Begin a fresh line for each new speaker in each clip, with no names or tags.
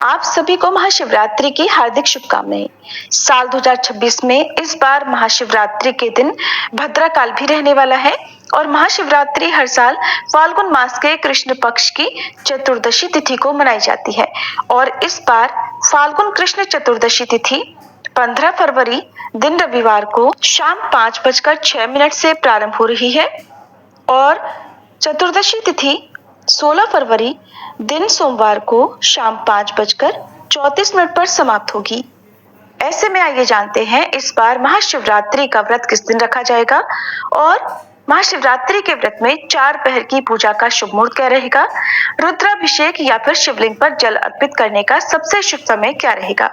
आप सभी को महाशिवरात्रि की हार्दिक शुभकामनाएं। साल 2026 में इस बार महाशिवरात्रि के दिन भद्राकाल भी रहने वाला है और महाशिवरात्रि हर साल फाल्गुन मास के कृष्ण पक्ष की चतुर्दशी तिथि को मनाई जाती है और इस बार फाल्गुन कृष्ण चतुर्दशी तिथि 15 फरवरी दिन रविवार को शाम 5:06 से प्रारंभ हो रही है और चतुर्दशी तिथि 16 फरवरी दिन सोमवार को शाम 5:34 पर समाप्त होगी। ऐसे में आइए जानते हैं इस बार महाशिवरात्रि का व्रत किस दिन रखा जाएगा और महाशिवरात्रि के व्रत में 4 पहर की पूजा का शुभ मुहूर्त क्या रहेगा, रुद्राभिषेक या फिर शिवलिंग पर जल अर्पित करने का सबसे शुभ समय क्या रहेगा।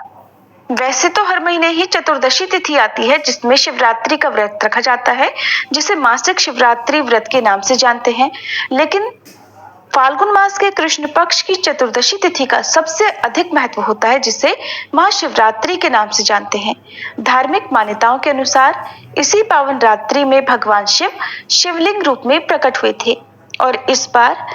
वैसे तो हर महीने ही चतुर्दशी तिथि आती है जिसमें शिवरात्रि का व्रत रखा जाता है, जिसे मासिक शिवरात्रि व्रत के नाम से जानते हैं, लेकिन फाल्गुन मास के कृष्ण पक्ष की चतुर्दशी तिथि का सबसे अधिक महत्व होता है, जिसे महाशिवरात्रि के नाम से जानते हैं। धार्मिक मान्यताओं के अनुसार इसी पावन रात्रि में भगवान शिव शिवलिंग रूप में प्रकट हुए थे और इस बार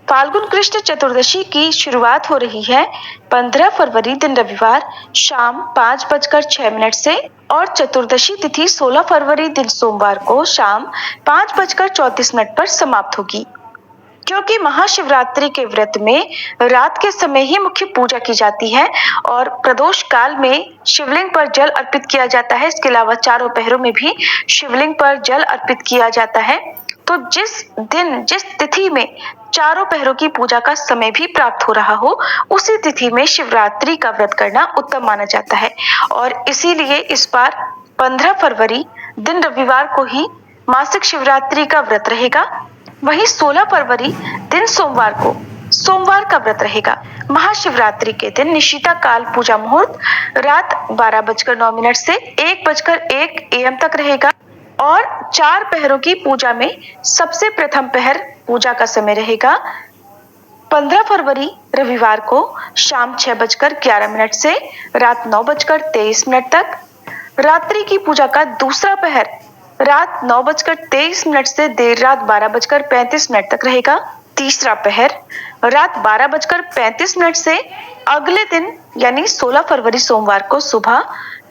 फाल्गुन कृष्ण चतुर्दशी की शुरुआत हो रही है 15 फरवरी दिन रविवार शाम 5:06 से और चतुर्दशी तिथि 16 फरवरी दिन सोमवार को शाम 5:34 पर समाप्त होगी। क्योंकि महाशिवरात्रि के व्रत में रात के समय ही मुख्य पूजा की जाती है और प्रदोष काल में शिवलिंग पर जल अर्पित किया जाता है, इसके अलावा चारों पहरों में भी शिवलिंग पर जल अर्पित किया जाता है, तो जिस दिन जिस तिथि में चारों पहरों की पूजा का समय भी प्राप्त हो रहा हो उसी तिथि में शिवरात्रि का व्रत करना उत्तम माना जाता है और इसीलिए इस बार 15 फरवरी दिन रविवार को ही मासिक शिवरात्रि का व्रत रहेगा। वहीं 16 फरवरी दिन सोमवार का व्रत रहेगा। महाशिवरात्रि के दिन निशिता काल पूजा मुहूर्त रात 12:09 से 1:01 AM तक रहेगा और 4 पहरों की पूजा में सबसे प्रथम पहर पूजा का समय रहेगा 15 फरवरी रविवार को शाम 6:11 से रात 9:23 तक। रात्रि की पूजा का दूसरा पहर रात 9:23 से देर रात 12:35 तक रहेगा। तीसरा पहर रात 12:35 से अगले दिन यानी 16 फरवरी सोमवार को सुबह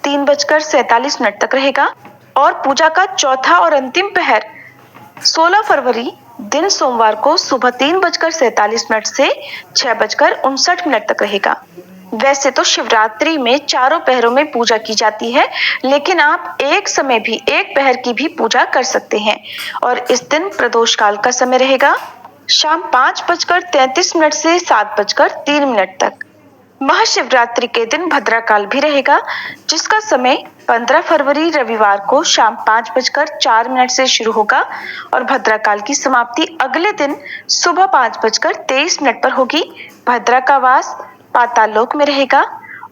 3:47 तक रहेगा और पूजा का चौथा और अंतिम पहर 16 फरवरी दिन सोमवार को सुबह 3:47 से 6:59 तक रहेगा। वैसे तो शिवरात्रि में चारों पहरों में पूजा की जाती है, लेकिन आप एक समय भी एक पहर की भी पूजा कर सकते हैं और इस दिन प्रदोष काल का समय रहेगा शाम 5:33 से 7:03 तक। महाशिवरात्रि के दिन भद्राकाल भी रहेगा, जिसका समय 15 फरवरी रविवार को शाम 5:04 से शुरू होगा और भद्राकाल की समाप्ति अगले दिन सुबह 5:23 पर होगी। भद्रा का वास पाताल लोक में रहेगा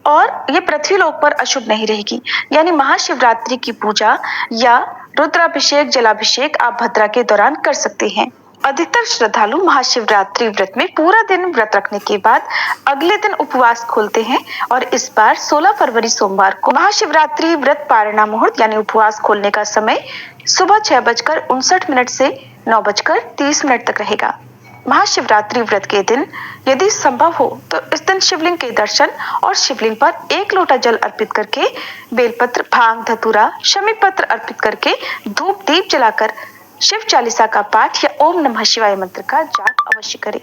और ये पृथ्वी लोक पर अशुभ नहीं रहेगी, यानी महाशिवरात्रि की पूजा या रुद्राभिषेक जलाभिषेक आप भद्रा के दौरान कर सकते हैं। अधिकतर श्रद्धालु महाशिवरात्रि व्रत में पूरा दिन व्रत रखने के बाद अगले दिन उपवास खोलते हैं और इस बार 16 फरवरी सोमवार को महाशिवरात्रि व्रत पारणा मुहूर्त यानी उपवास खोलने का समय सुबह 6:59 से 9:30 तक रहेगा। महाशिवरात्रि व्रत के दिन यदि संभव हो तो इस दिन शिवलिंग के दर्शन और शिवलिंग पर 1 लोटा जल अर्पित करके बेलपत्र भांग धतूरा शमी पत्र अर्पित करके धूप दीप जलाकर शिव चालीसा का पाठ या ओम नमः शिवाय मंत्र का जाप अवश्य करें।